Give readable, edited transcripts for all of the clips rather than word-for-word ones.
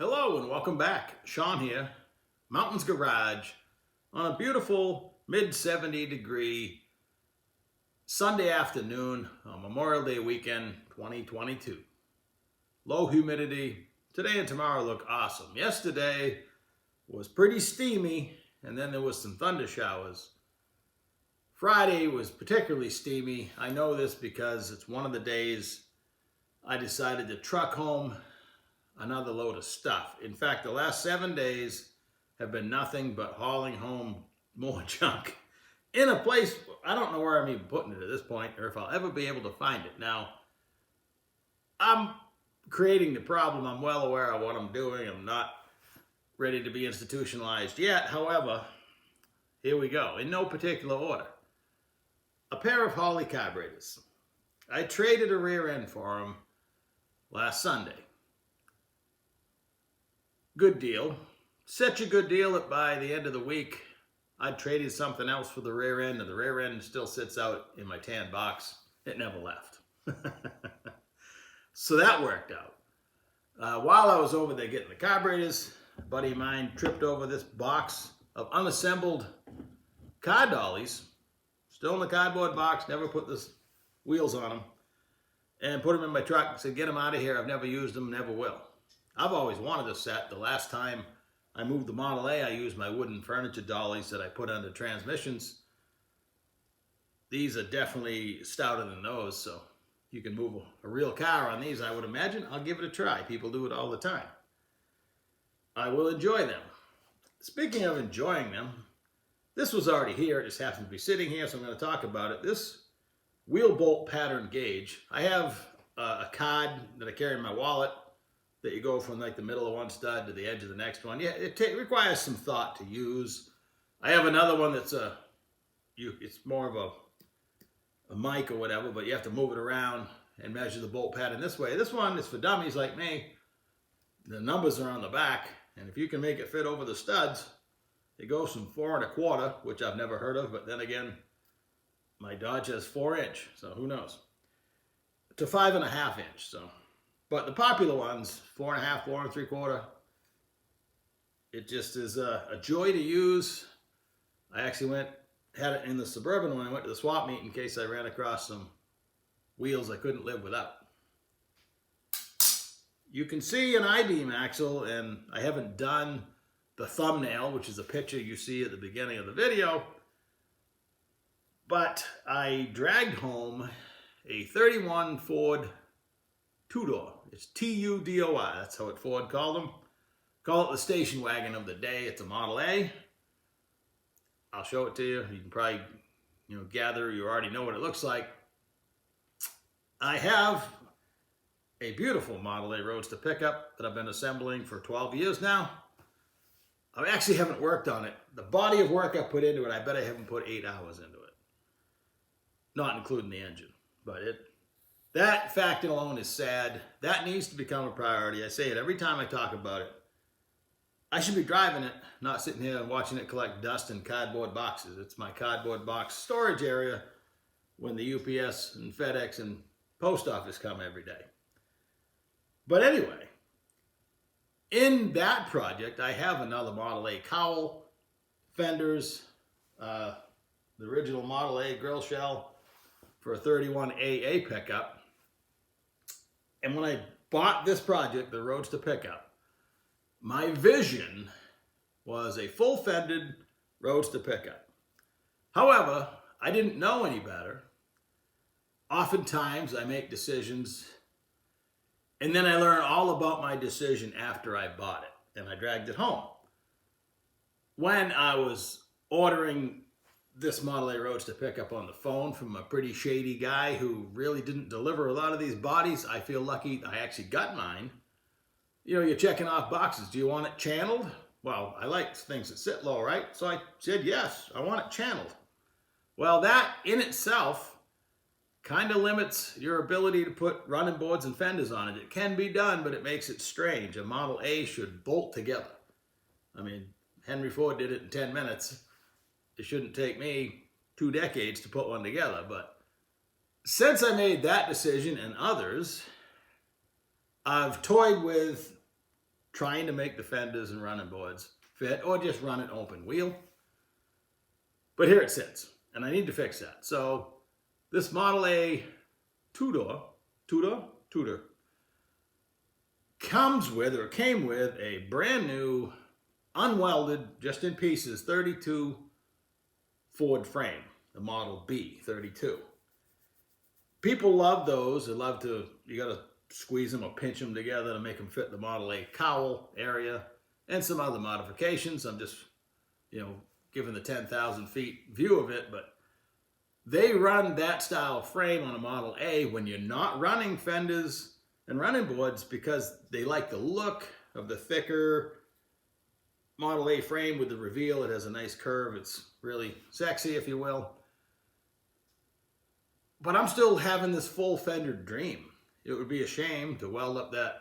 Hello and welcome back. Sean here, Mountains Garage, on a beautiful mid-70 degree Sunday afternoon on Memorial Day weekend 2022. Low humidity. Today and tomorrow look awesome. Yesterday was pretty steamy and then there was some thunder showers. Friday was particularly steamy. I know this because it's one of the days I decided to truck home another load of stuff. In fact, the last 7 days have been nothing but hauling home more junk in a place I don't know where I'm even putting it at this point or if I'll ever be able to find it. Now, I'm creating the problem. I'm well aware of what I'm doing. I'm not ready to be institutionalized yet. However, here we go. In no particular order. A pair of Holley carburetors. I traded a rear end for them last Sunday. Good deal. Such a good deal that by the end of the week, I traded something else for the rear end, and the rear end still sits out in my tan box. It never left. So that worked out. While I was over there getting the carburetors, a buddy of mine tripped over this box of unassembled car dollies, still in the cardboard box, never put the wheels on them, and put them in my truck and said, get them out of here. I've never used them, never will. I've always wanted a set. The last time I moved the Model A, I used my wooden furniture dollies that I put under transmissions. These are definitely stouter than those, so you can move a real car on these, I would imagine. I'll give it a try. People do it all the time. I will enjoy them. Speaking of enjoying them, this was already here. It just happens to be sitting here, so I'm going to talk about it. This wheel bolt pattern gauge. I have a card that I carry in my wallet that you go from like the middle of one stud to the edge of the next one. Yeah, it requires some thought to use. I have another one that's it's more of a mic or whatever, but you have to move it around and measure the bolt pattern this way. This one is for dummies like me. The numbers are on the back, and if you can make it fit over the studs, it goes from 4 1/4, which I've never heard of, but then again, my Dodge has 4-inch, so who knows, to 5 1/2 inch, so. But the popular ones, 4 1/2, 4 3/4, it just is a joy to use. I actually had it in the Suburban when I went to the swap meet in case I ran across some wheels I couldn't live without. You can see an Ibm Axle, and I haven't done the thumbnail, which is a picture you see at the beginning of the video, but I dragged home a 31 Ford two-door. It's T-U-D-O-I. That's how Ford called them. Call it the station wagon of the day. It's a Model A. I'll show it to you. You can probably, gather you already know what it looks like. I have a beautiful Model A Roadster pickup that I've been assembling for 12 years now. I actually haven't worked on it. The body of work I put into it, I bet I haven't put 8 hours into it. Not including the engine. But that fact alone is sad. That needs to become a priority. I say it every time I talk about it. I should be driving it, not sitting here and watching it collect dust in cardboard boxes. It's my cardboard box storage area when the UPS and FedEx and post office come every day. But anyway, in that project, I have another Model A cowl, fenders, the original Model A grill shell for a 31 AA pickup. And when I bought this project, the Roadster pickup, my vision was a full-fended Roadster pickup. However, I didn't know any better. Oftentimes, I make decisions, and then I learn all about my decision after I bought it, and I dragged it home. When I was ordering this Model A Roadster pickup on the phone from a pretty shady guy who really didn't deliver a lot of these bodies, I feel lucky I actually got mine. You're checking off boxes. Do you want it channeled? Well, I like things that sit low, right? So I said, yes, I want it channeled. Well, that in itself kind of limits your ability to put running boards and fenders on it. It can be done, but it makes it strange. A Model A should bolt together. I mean, Henry Ford did it in 10 minutes. It shouldn't take me 2 decades to put one together. But since I made that decision and others, I've toyed with trying to make the fenders and running boards fit, or just run an open wheel. But here it sits, and I need to fix that. So this Model A Tudor came with a brand new, unwelded, just in pieces, 32 Ford frame, the Model B 32. People love those. They love to, you got to squeeze them or pinch them together to make them fit the Model A cowl area and some other modifications. I'm just, giving the 10,000 feet view of it, but they run that style of frame on a Model A when you're not running fenders and running boards, because they like the look of the thicker Model A frame with the reveal. It has a nice curve. It's really sexy, if you will. But I'm still having this full fender dream. It would be a shame to weld up that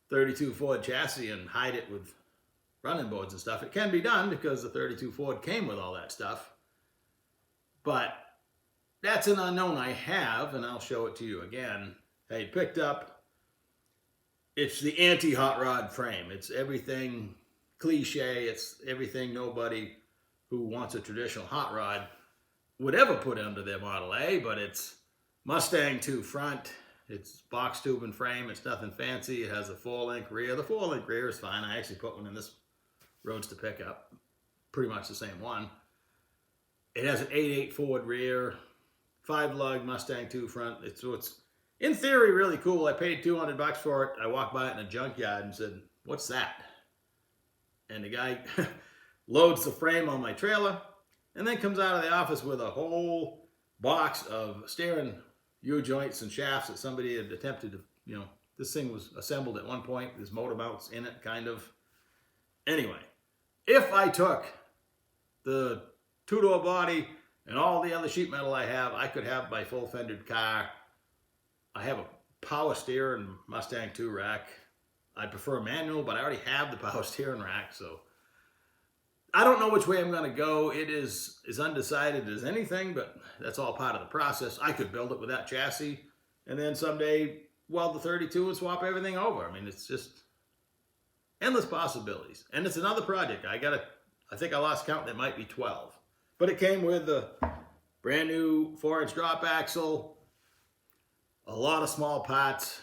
32 Ford chassis and hide it with running boards and stuff. It can be done because the 32 Ford came with all that stuff. But that's an unknown I have, and I'll show it to you again. I picked up, it's the anti-hot rod frame. It's everything cliche. It's everything nobody who wants a traditional hot rod would ever put under their Model A, but it's Mustang 2 front. It's box tube and frame. It's nothing fancy. It has a 4-link rear. The 4-link rear is fine. I actually put one in this Roadster pickup. Pretty much the same one. It has an 8.8 Ford rear, 5-lug Mustang 2 front. It's in theory really cool. I paid $200 for it. I walked by it in a junkyard and said, "What's that?" And the guy loads the frame on my trailer and then comes out of the office with a whole box of steering U-joints and shafts that somebody had attempted to, this thing was assembled at one point. There's motor mounts in it, kind of. Anyway, if I took the two-door body and all the other sheet metal I have, I could have my full-fendered car. I have a power steering Mustang 2 rack. I prefer manual, but I already have the power steering rack, so I don't know which way I'm going to go. It is as undecided as anything, but that's all part of the process. I could build it with that chassis and then someday weld the 32 and swap everything over. I mean, it's just endless possibilities. And it's another project. I think I lost count. There might be 12. But it came with a brand new 4-inch drop axle, a lot of small parts,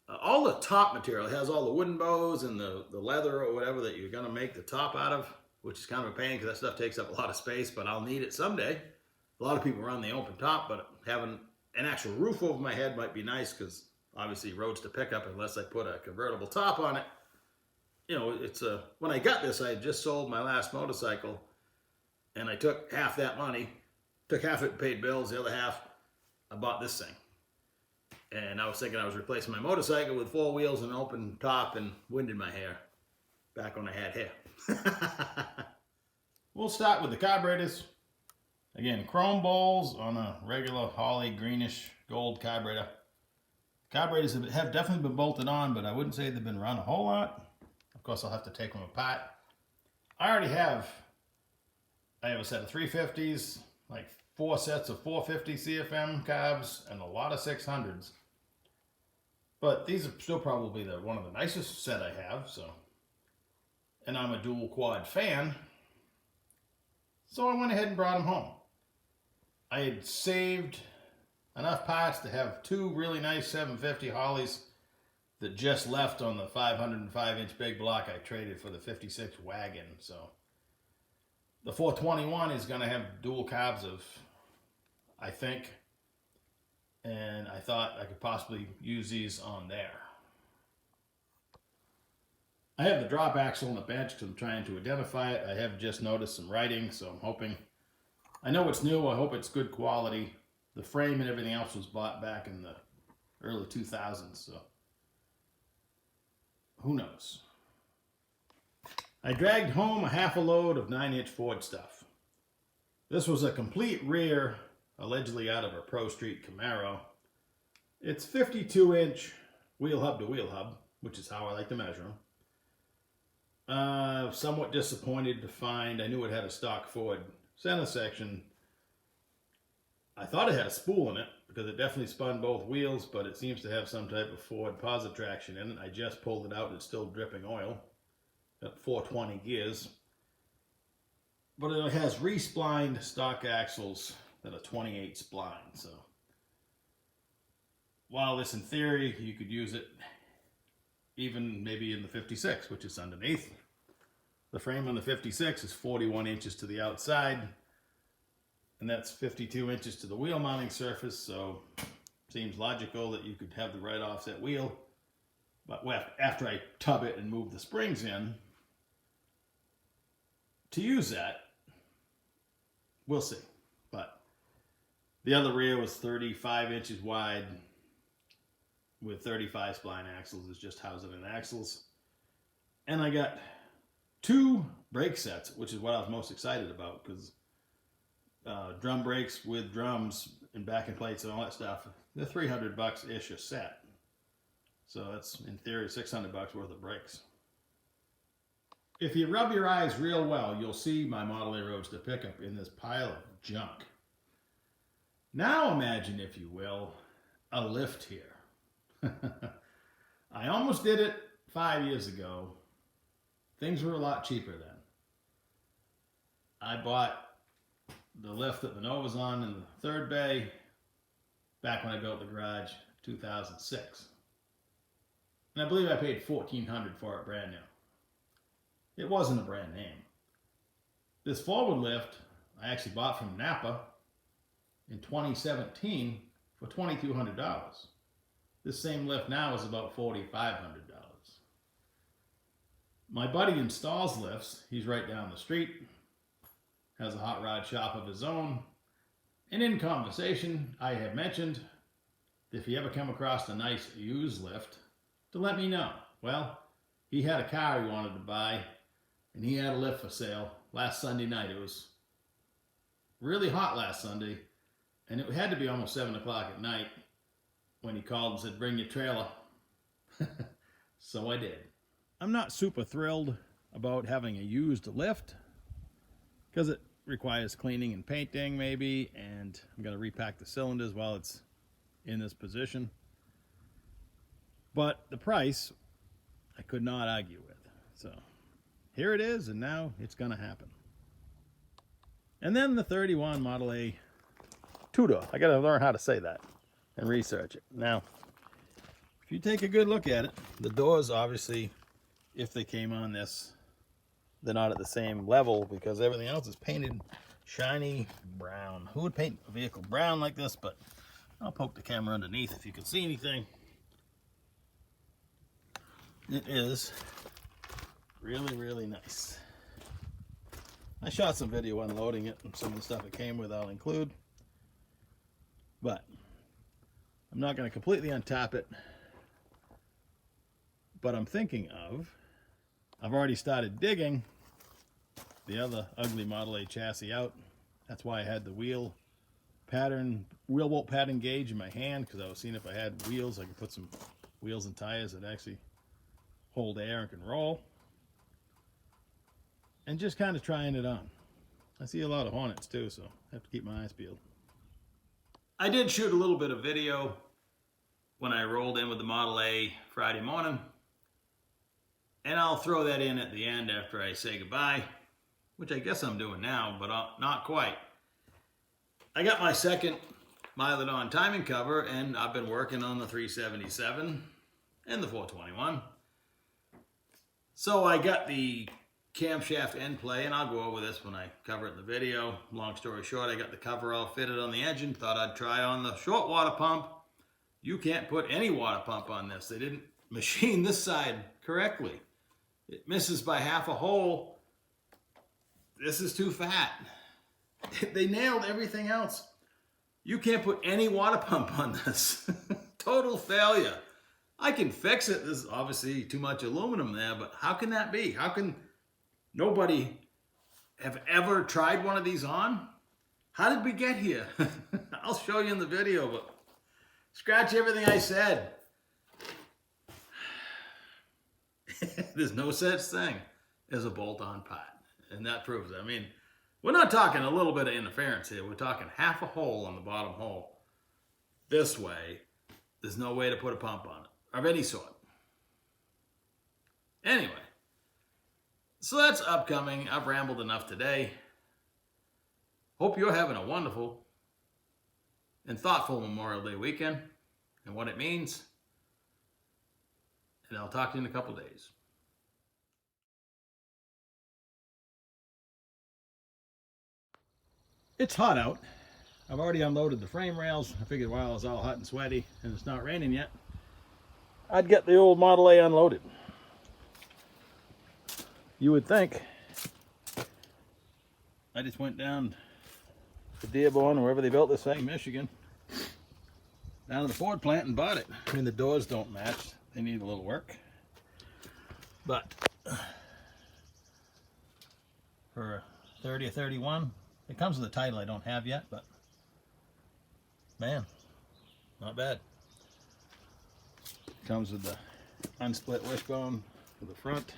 all the top material. It has all the wooden bows and the leather or whatever that you're going to make the top out of, which is kind of a pain because that stuff takes up a lot of space, but I'll need it someday. A lot of people run the open top, but having an actual roof over my head might be nice because obviously Roadster pickup, unless I put a convertible top on it. When I got this, I had just sold my last motorcycle, and I took half that money, took half of it and paid bills, the other half, I bought this thing. And I was thinking I was replacing my motorcycle with 4 wheels and an open top and wind in my hair, back when I had hair. We'll start with the carburetors. Again, chrome bowls on a regular Holley greenish gold carburetor. Carburetors have definitely been bolted on, but I wouldn't say they've been run a whole lot. Of course, I'll have to take them apart. I have a set of 350s, like 4 sets of 450 CFM carbs, and a lot of 600s. But these are still probably one of the nicest set I have, so. And I'm a dual quad fan, so I went ahead and brought them home. I had saved enough parts to have 2 really nice 750 Holleys that just left on the 505-inch big block I traded for the 56 wagon. So the 421 is going to have dual carbs I think, and I thought I could possibly use these on there. I have the drop axle on the bench because I'm trying to identify it. I have just noticed some writing, so I'm hoping, I know it's new, I hope it's good quality. The frame and everything else was bought back in the early 2000s, so who knows. I dragged home a half a load of 9-inch Ford stuff. This was a complete rear, allegedly out of a Pro Street Camaro. It's 52-inch wheel hub to wheel hub, which is how I like to measure them. Somewhat disappointed to find, I knew it had a stock Ford center section. I thought it had a spool in it, because it definitely spun both wheels, but it seems to have some type of forward positive traction in it. I just pulled it out and it's still dripping oil. Got 420 gears. But it has re-splined stock axles that are 28 spline. So while this in theory, you could use it even maybe in the 56, which is underneath. The frame on the 56 is 41 inches to the outside, and that's 52 inches to the wheel mounting surface, so seems logical that you could have the right offset wheel. But after I tub it and move the springs in, to use that, we'll see. But the other rear was 35 inches wide with 35 spline axles. It's just housing in axles. And I got 2 brake sets, which is what I was most excited about, because drum brakes with drums and backing plates and all that stuff, they're $300-ish a set. So that's, in theory, $600 worth of brakes. If you rub your eyes real well, you'll see my Model A Roadster pickup in this pile of junk. Now imagine, if you will, a lift here. I almost did it 5 years ago. Things were a lot cheaper then. I bought the lift that the Nova's on in the 3rd bay back when I built the garage, 2006. And I believe I paid $1,400 for it brand new. It wasn't a brand name. This forward lift I actually bought from Napa in 2017 for $2,200. This same lift now is about $4,500. My buddy installs lifts. He's right down the street, has a hot rod shop of his own. And in conversation, I have mentioned if he ever come across a nice used lift, to let me know. Well, he had a car he wanted to buy, and he had a lift for sale last Sunday night. It was really hot last Sunday, and it had to be almost 7 o'clock at night when he called and said, "Bring your trailer." So I did. I'm not super thrilled about having a used lift because it requires cleaning and painting maybe, and I'm going to repack the cylinders while it's in this position. But the price, I could not argue with. So here it is, and now it's going to happen. And then the 31 Model A two-door. I got to learn how to say that and research it. Now, if you take a good look at it, the doors obviously, if they came on this, they're not at the same level because everything else is painted shiny brown. Who would paint a vehicle brown like this? But I'll poke the camera underneath if you can see anything. It is really, really nice. I shot some video unloading it, and some of the stuff it came with I'll include. But I'm not going to completely untap it. But I'm thinking of, I've already started digging the other ugly Model A chassis out. That's why I had the wheel bolt pattern gauge in my hand, because I was seeing if I had wheels, I could put some wheels and tires that actually hold air and can roll. And just kind of trying it on. I see a lot of Hornets too, so I have to keep my eyes peeled. I did shoot a little bit of video when I rolled in with the Model A Friday morning. And I'll throw that in at the end after I say goodbye, which I guess I'm doing now, but not quite. I got my second Mileage On timing cover, and I've been working on the 377 and the 421. So I got the camshaft end play, and I'll go over this when I cover it in the video. Long story short, I got the cover all fitted on the engine. Thought I'd try on the short water pump. You can't put any water pump on this. They didn't machine this side correctly. It misses by half a hole. This is too fat. They nailed everything else. You can't put any water pump on this. Total failure. I can fix it. There's obviously too much aluminum there, but how can that be? How can nobody have ever tried one of these on? How did we get here? I'll show you in the video, but scratch everything I said. There's no such thing as a bolt-on part, and that proves it. I mean, we're not talking a little bit of interference here. We're talking half a hole on the bottom hole. this way, there's no way to put a pump on it of any sort. Anyway, so that's upcoming. I've rambled enough today. Hope you're having a wonderful and thoughtful Memorial Day weekend and what it means. And I'll talk to you in a couple days. It's hot out. I've already unloaded the frame rails. I figured while it's all hot and sweaty and it's not raining yet, I'd get the old Model A unloaded. You would think. I just went down to Dearborn, wherever they built this thing, Michigan, down to the Ford plant and bought it. I mean, the doors don't match. They need a little work. But for 30 or 31, it comes with a title I don't have yet, but man, not bad. Comes with the unsplit wishbone for the front.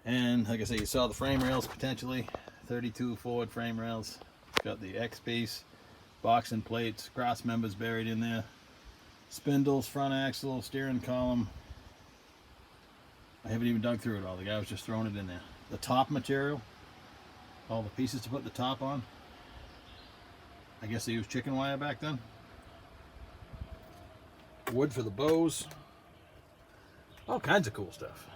And like I say, you saw the frame rails potentially, 32 Ford frame rails. Got the X piece, box and plates, cross members buried in there, spindles, front axle, steering column. I haven't even dug through it all. The guy was just throwing it in there. The top material, all the pieces to put the top on. I guess they used chicken wire back then. Wood for the bows. All kinds of cool stuff.